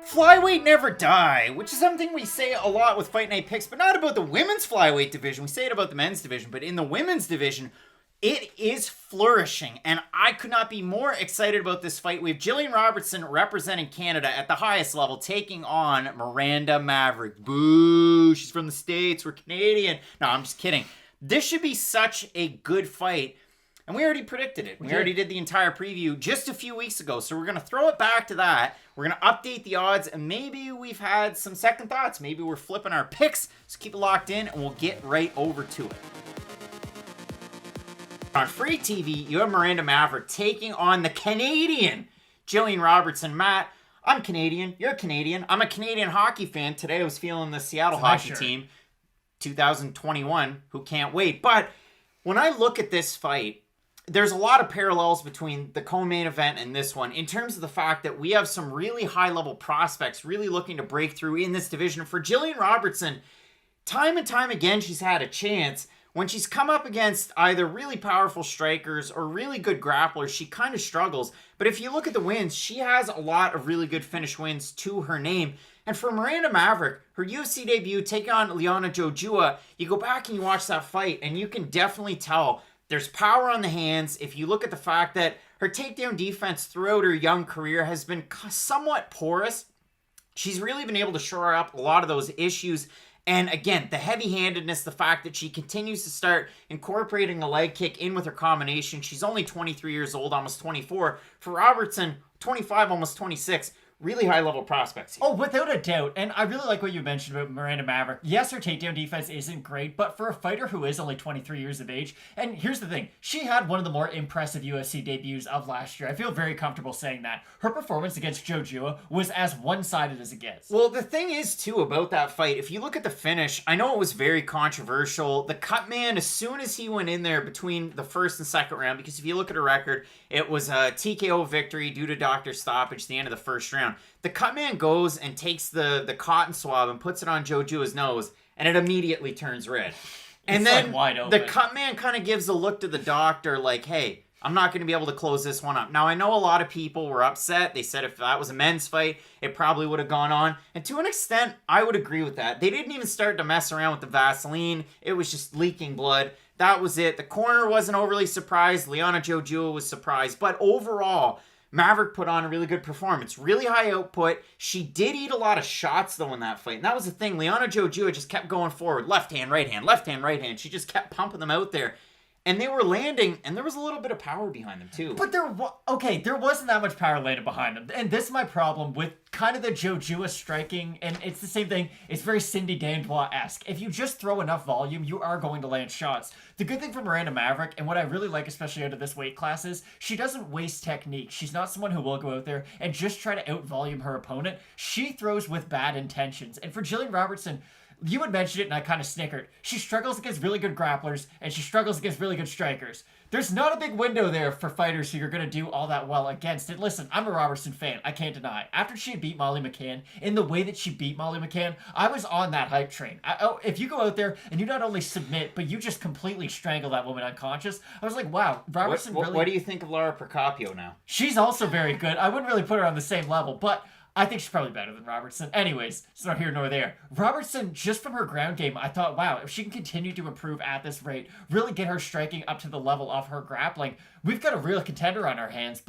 Flyweight never die, which is something we say a lot with Fight Night Picks, but not about the women's flyweight division. We say it about the men's division, but in the women's division, it is flourishing, and I could not be more excited about this fight. We have Gillian Robertson representing Canada at the highest level, taking on Miranda Maverick. Boo! She's from the States. We're Canadian. No, I'm just kidding. This should be such a good fight. And we already predicted it. We already did the entire preview just a few weeks ago. So we're going to throw it back to that. We're going to update the odds. And maybe we've had some second thoughts. Maybe we're flipping our picks. So keep it locked in and we'll get right over to it. On free TV, you have Miranda Maverick taking on the Canadian Gillian Robertson. Matt, I'm Canadian. You're Canadian. I'm a Canadian hockey fan. Today I was feeling the Seattle hockey team. 2021. Who can't wait. But when I look at this fight, there's a lot of parallels between the co-main event and this one in terms of the fact that we have some really high-level prospects really looking to break through in this division. For Gillian Robertson, time and time again, she's had a chance. When she's come up against either really powerful strikers or really good grapplers, she kind of struggles. But if you look at the wins, she has a lot of really good finish wins to her name. And for Miranda Maverick, her UFC debut, taking on Liana Jojua, you go back and you watch that fight, and you can definitely tell there's power on the hands. If you look at the fact that her takedown defense throughout her young career has been somewhat porous, she's really been able to shore up a lot of those issues. And again, the heavy-handedness, the fact that she continues to start incorporating a leg kick in with her combination. She's only 23 years old, almost 24. For Robertson, 25, almost 26. Really high-level prospects here. Oh, without a doubt. And I really like what you mentioned about Miranda Maverick. Yes, her takedown defense isn't great, but for a fighter who is only 23 years of age, and here's the thing, she had one of the more impressive UFC debuts of last year. I feel very comfortable saying that. Her performance against Jojua was as one-sided as it gets. Well, the thing is, too, about that fight, if you look at the finish, I know it was very controversial. The cut man, as soon as he went in there between the first and second round, because if you look at her record, it was a TKO victory due to doctor stoppage at the end of the first round. The cut man goes and takes the cotton swab and puts it on Jojua's nose, and it immediately turns red. And then like wide open. The cut man kind of gives a look to the doctor like, hey, I'm not going to be able to close this one up. Now, I know a lot of people were upset. They said if that was a men's fight, it probably would have gone on. And to an extent, I would agree with that. They didn't even start to mess around with the Vaseline. It was just leaking blood. That was it. The corner wasn't overly surprised. Liana Jojua was surprised. But overall, Maverick put on a really good performance. Really high output. She did eat a lot of shots, though, in that fight. And that was the thing. Liana Jojua just kept going forward. Left hand, right hand, left hand, right hand. She just kept pumping them out there. And they were landing, and there was a little bit of power behind them, too. But there wasn't that much power landed behind them. And this is my problem with kind of the Jojua striking, and it's the same thing. It's very Cindy Dandois-esque. If you just throw enough volume, you are going to land shots. The good thing for Miranda Maverick, and what I really like, especially out of this weight class, is she doesn't waste technique. She's not someone who will go out there and just try to out-volume her opponent. She throws with bad intentions. And for Gillian Robertson, you had mentioned it and I kind of snickered. She struggles against really good grapplers and she struggles against really good strikers. There's not a big window there for fighters who you're going to do all that well against. And listen, I'm a Robertson fan. I can't deny. After she beat Molly McCann, in the way that she beat Molly McCann, I was on that hype train. If you go out there and you not only submit, but you just completely strangle that woman unconscious, I was like, wow, Robertson really... What do you think of Lara Procopio now? She's also very good. I wouldn't really put her on the same level, but I think she's probably better than Robertson. Anyways, it's not here nor there. Robertson, just from her ground game, I thought, wow, if she can continue to improve at this rate, really get her striking up to the level of her grappling, we've got a real contender on our hands.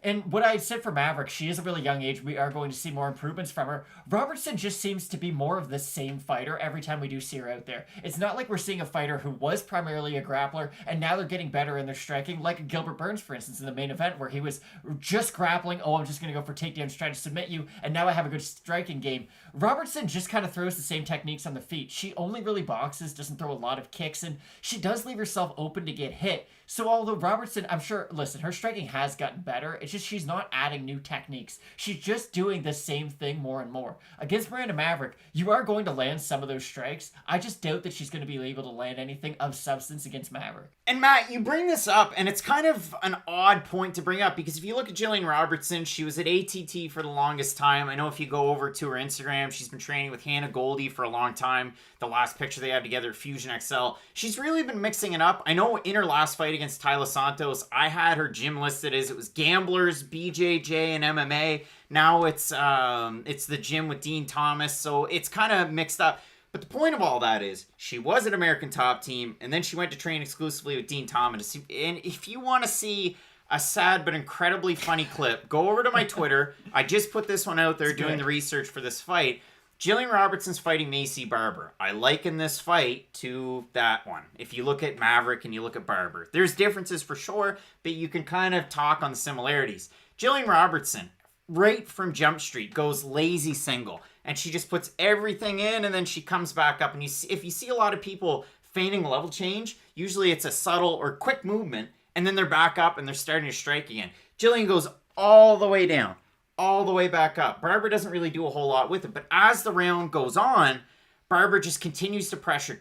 And what I said for Maverick, she is a really young age. We are going to see more improvements from her. Robertson just seems to be more of the same fighter every time we do see her out there. It's not like we're seeing a fighter who was primarily a grappler, and now they're getting better in their striking, like Gilbert Burns, for instance, in the main event, where he was just grappling, I'm just going to go for takedowns, trying to submit you, and now I have a good striking game. Robertson just kind of throws the same techniques on the feet. She only really boxes, doesn't throw a lot of kicks, and she does leave herself open to get hit. So although Robertson, I'm sure, listen, her striking has gotten better. It's just she's not adding new techniques. She's just doing the same thing more and more. Against Miranda Maverick, you are going to land some of those strikes. I just doubt that she's going to be able to land anything of substance against Maverick. And Matt, you bring this up, and it's kind of an odd point to bring up, because if you look at Gillian Robertson, she was at ATT for the longest time. I know if you go over to her Instagram, she's been training with Hannah Goldie for a long time. The last picture they had together at Fusion XL. She's really been mixing it up. I know in her last fight against Tyler Santos. I had her gym listed as it was Gamblers, BJJ, and MMA. Now it's the gym with Dean Thomas, so it's kind of mixed up. But the point of all that is she was an American Top Team, and then she went to train exclusively with Dean Thomas. And if you want to see a sad but incredibly funny clip, go over to my Twitter. I just put this one out there doing the research for this fight. Gillian Robertson's fighting Maycee Barber. I liken this fight to that one. If you look at Maverick and you look at Barber, there's differences for sure, but you can kind of talk on the similarities. Gillian Robertson, right from Jump Street, goes lazy single, and she just puts everything in, and then she comes back up. And if you see a lot of people feigning level change, usually it's a subtle or quick movement, and then they're back up and they're starting to strike again. Gillian goes all the way down, all the way back up. Barber doesn't really do a whole lot with it, but as the round goes on, Barber just continues to pressure,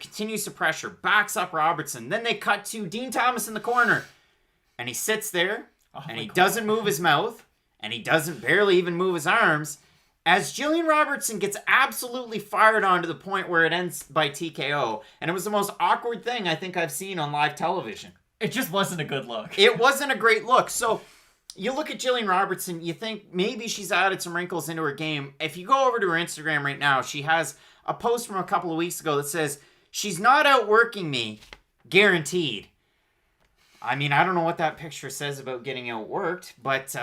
backs up Robertson. Then they cut to Dean Thomas in the corner, and he sits there, and he doesn't move his mouth, and he doesn't barely even move his arms, as Gillian Robertson gets absolutely fired on to the point where it ends by TKO. And it was the most awkward thing I think I've seen on live television. It just wasn't a good look. It wasn't a great look. So you look at Gillian Robertson, you think maybe she's added some wrinkles into her game. If you go over to her Instagram right now, she has a post from a couple of weeks ago that says, "She's not outworking me, guaranteed." I mean, I don't know what that picture says about getting outworked, but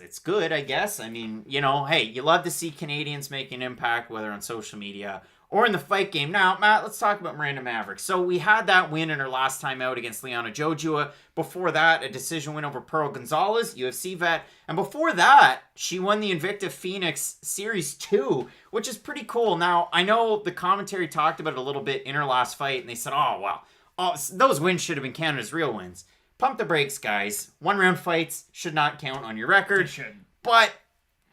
it's good, I guess. I mean, you know, hey, you love to see Canadians make an impact, whether on social media or in the fight game. Now, Matt, let's talk about Miranda Maverick. So we had that win in her last time out against Liana Jojua. Before that, a decision win over Pearl Gonzalez, UFC vet. And before that, she won the Invicta Phoenix Series 2, which is pretty cool. Now, I know the commentary talked about it a little bit in her last fight, and they said, oh, wow. Oh, those wins should have been counted as real wins. Pump the brakes, guys. 1-round fights should not count on your record. They shouldn't. But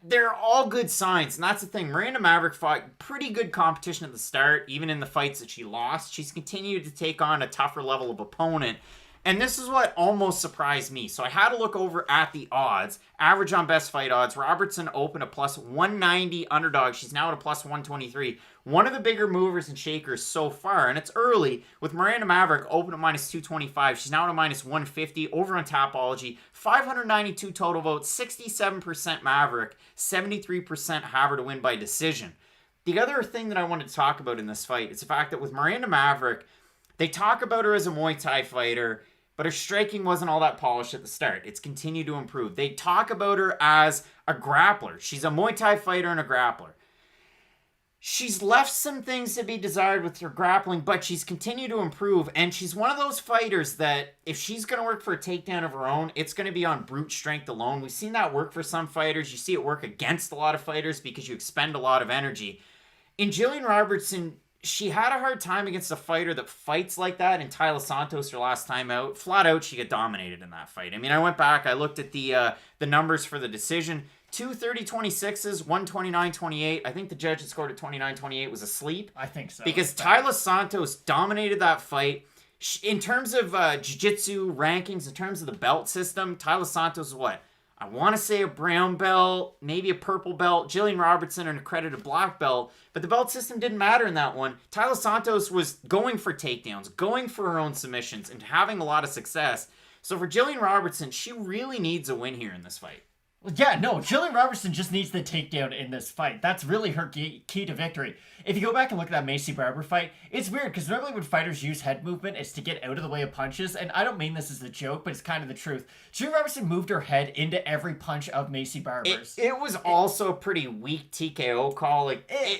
they're all good signs, and that's the thing. Miranda Maverick fought pretty good competition at the start, even in the fights that she lost. She's continued to take on a tougher level of opponent. And this is what almost surprised me. So I had to look over at the odds. Average on best fight odds. Robertson opened a plus 190 underdog. She's now at a plus 123. One of the bigger movers and shakers so far, and it's early, with Miranda Maverick open at minus 225. She's now at a minus 150 over on Tapology. 592 total votes, 67% Maverick, 73% have her to win by decision. The other thing that I wanted to talk about in this fight is the fact that with Miranda Maverick, they talk about her as a Muay Thai fighter, but her striking wasn't all that polished at the start. It's continued to improve. They talk about her as a grappler. She's a Muay Thai fighter and a grappler. She's left some things to be desired with her grappling, but she's continued to improve, and she's one of those fighters that if she's going to work for a takedown of her own, it's going to be on brute strength alone. We've seen that work for some fighters. You see it work against a lot of fighters because you expend a lot of energy. In Gillian Robertson, she had a hard time against a fighter that fights like that in Tyler Santos her last time out. Flat out, she got dominated in that fight. I mean, I went back, I looked at the numbers for the decision. 2 30-26s, 129-28. I think the judge that scored at 29-28 was asleep. I think so. Because Tyler Santos dominated that fight. In terms of jiu-jitsu rankings, in terms of the belt system, Tyler Santos is what? I want to say a brown belt, maybe a purple belt. Gillian Robertson an accredited black belt. But the belt system didn't matter in that one. Tyler Santos was going for takedowns, going for her own submissions, and having a lot of success. So for Gillian Robertson, she really needs a win here in this fight. Well, yeah, no, Gillian Robertson just needs the takedown in this fight. That's really her key to victory. If you go back and look at that Maycee Barber fight, it's weird because normally when fighters use head movement, it's to get out of the way of punches, and I don't mean this as a joke, but it's kind of the truth. Gillian Robertson moved her head into every punch of Maycee Barber's. It was also a pretty weak TKO call.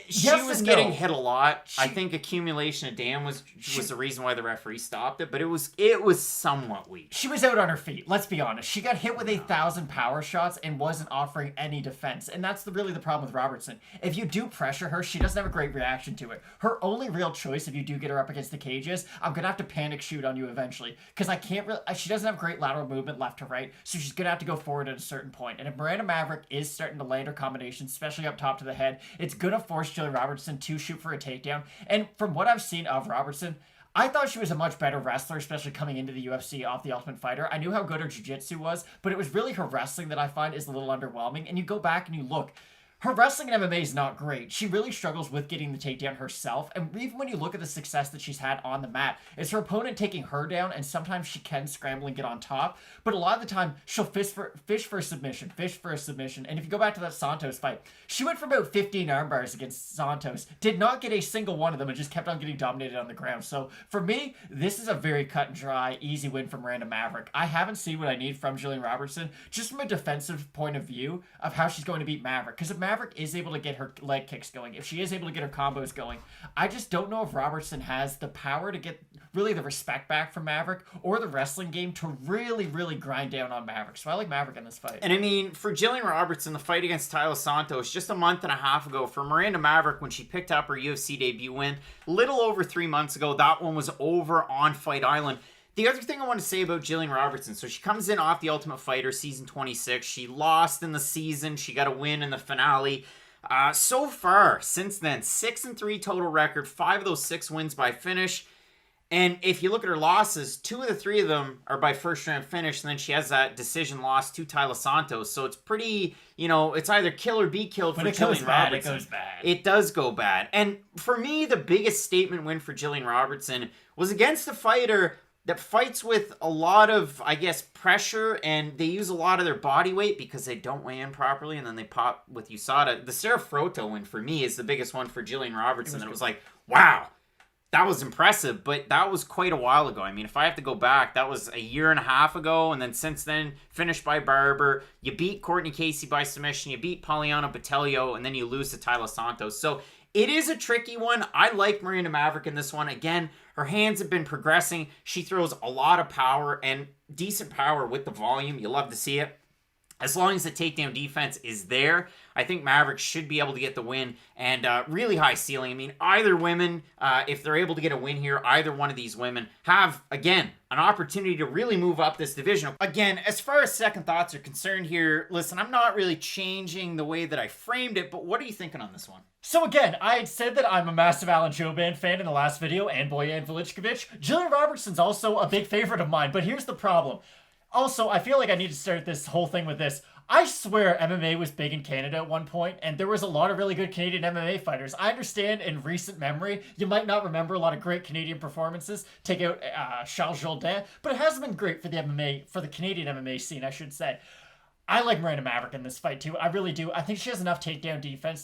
She was getting hit a lot. I think accumulation of damage was the reason why the referee stopped it, but it was somewhat weak. She was out on her feet, let's be honest. She got hit with 1,000 power shots and wasn't offering any defense, and that's really the problem with Robertson. If you do pressure her, she doesn't have a great reaction to it. Her only real choice, if you do get her up against the cages, I'm gonna have to panic shoot on you eventually, because I can't really. She doesn't have great lateral movement left to right, so she's gonna have to go forward at a certain point. And if Miranda Maverick is starting to land her combinations, especially up top to the head, it's gonna force Gillian Robertson to shoot for a takedown. And from what I've seen of Robertson, I thought she was a much better wrestler, especially coming into the UFC off The Ultimate Fighter. I knew how good her jiu-jitsu was, but it was really her wrestling that I find is a little underwhelming. And you go back and you look, her wrestling in MMA is not great. She really struggles with getting the takedown herself. And even when you look at the success that she's had on the mat, it's her opponent taking her down, and sometimes she can scramble and get on top. But a lot of the time, she'll fish for a submission. And if you go back to that Santos fight, she went for about 15 arm bars against Santos, did not get a single one of them, and just kept on getting dominated on the ground. So for me, this is a very cut and dry, easy win from Miranda Maverick. I haven't seen what I need from Gillian Robertson, just from a defensive point of view of how she's going to beat Maverick. Because if Maverick is able to get her leg kicks going, if she is able to get her combos going, I just don't know if Robertson has the power to get really the respect back from Maverick or the wrestling game to really, really grind down on Maverick. So I like Maverick in this fight. And I mean, for Gillian Robertson, the fight against Tyler Santos just a month and a half ago, for Miranda Maverick, when she picked up her UFC debut win, little over 3 months ago, that one was over on Fight Island. The other thing I want to say about Gillian Robertson, so she comes in off The Ultimate Fighter season 26. She lost in the season. She got a win in the finale. So far, since then, 6-3 total record. 5 of those 6 wins by finish. And if you look at her losses, 2 of the 3 of them are by first round finish. And then she has that decision loss to Tyler Santos. So it's pretty, it's either kill or be killed for Gillian Robertson. It goes bad. It does go bad. And for me, the biggest statement win for Gillian Robertson was against a fighter that fights with a lot of, I guess, pressure, and they use a lot of their body weight because they don't weigh in properly, and then they pop with USADA. The Sarah Froto win, for me, is the biggest one for Gillian Robertson. It was like, wow, that was impressive, but that was quite a while ago. I mean, if I have to go back, that was a year and a half ago, and then since then, finished by Barber. You beat Courtney Casey by submission, you beat Poliana Botelho, and then you lose to Tyler Santos. So it is a tricky one. I like Miranda Maverick in this one. Again, her hands have been progressing. She throws a lot of power and decent power with the volume. You love to see it. As long as the takedown defense is there, I think Maverick should be able to get the win, and really high ceiling. I mean, either women, if they're able to get a win here, either one of these women have, again, an opportunity to really move up this division. Again, as far as second thoughts are concerned here, listen, I'm not really changing the way that I framed it, but what are you thinking on this one? So again, I had said that I'm a massive Alan Jouban fan in the last video, and Bojan Velickovic. Gillian Robertson's also a big favorite of mine, but here's the problem. Also, I feel like I need to start this whole thing with this. I swear MMA was big in Canada at one point, and there was a lot of really good Canadian MMA fighters. I understand in recent memory, you might not remember a lot of great Canadian performances. Take out Charles Jourdain, but it has been great for the MMA, for the Canadian MMA scene, I should say. I like Miranda Maverick in this fight too. I really do. I think she has enough takedown defense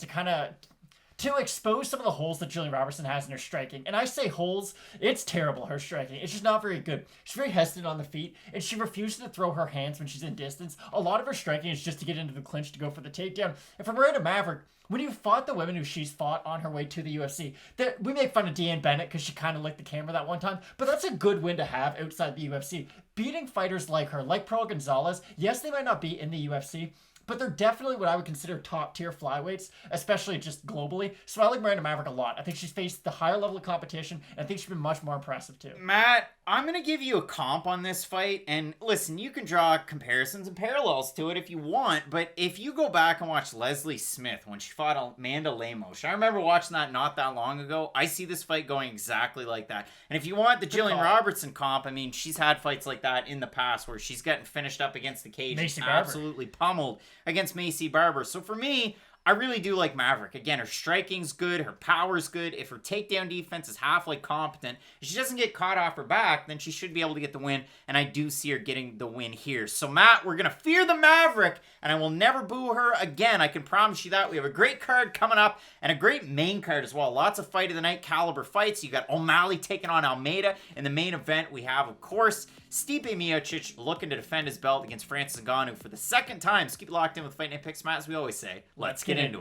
to expose some of the holes that Gillian Robertson has in her striking. And I say holes, it's terrible, her striking. It's just not very good. She's very hesitant on the feet, and she refuses to throw her hands when she's in distance. A lot of her striking is just to get into the clinch to go for the takedown. And for Miranda Maverick, when you fought the women who she's fought on her way to the UFC, we make fun of Deanne Bennett because she kind of licked the camera that one time, but that's a good win to have outside the UFC. Beating fighters like her, like Pearl Gonzalez, yes, they might not be in the UFC, but they're definitely what I would consider top-tier flyweights, especially just globally. So I like Miranda Maverick a lot. I think she's faced the higher level of competition, and I think she's been much more impressive, too. Matt, I'm going to give you a comp on this fight, and listen, you can draw comparisons and parallels to it if you want, but if you go back and watch Leslie Smith when she fought Amanda Lemos, I remember watching that not that long ago. I see this fight going exactly like that. And if you want the Gillian Robertson comp, I mean, she's had fights like that in the past where she's getting finished up against the cage and absolutely pummeled against Macy Barber. So for me, I really do like Maverick. Again, her striking's good, her power's good. If her takedown defense is halfway competent, if she doesn't get caught off her back, then she should be able to get the win, and I do see her getting the win here. So Matt, we're going to fear the Maverick, and I will never boo her again. I can promise you that. We have a great card coming up, and a great main card as well. Lots of fight of the night caliber fights. You got O'Malley taking on Almeida. In the main event, we have, of course, Stipe Miocic looking to defend his belt against Francis Ngannou for the second time. So keep it locked in with Fight Night Picks, Matt. As we always say, let's get into it.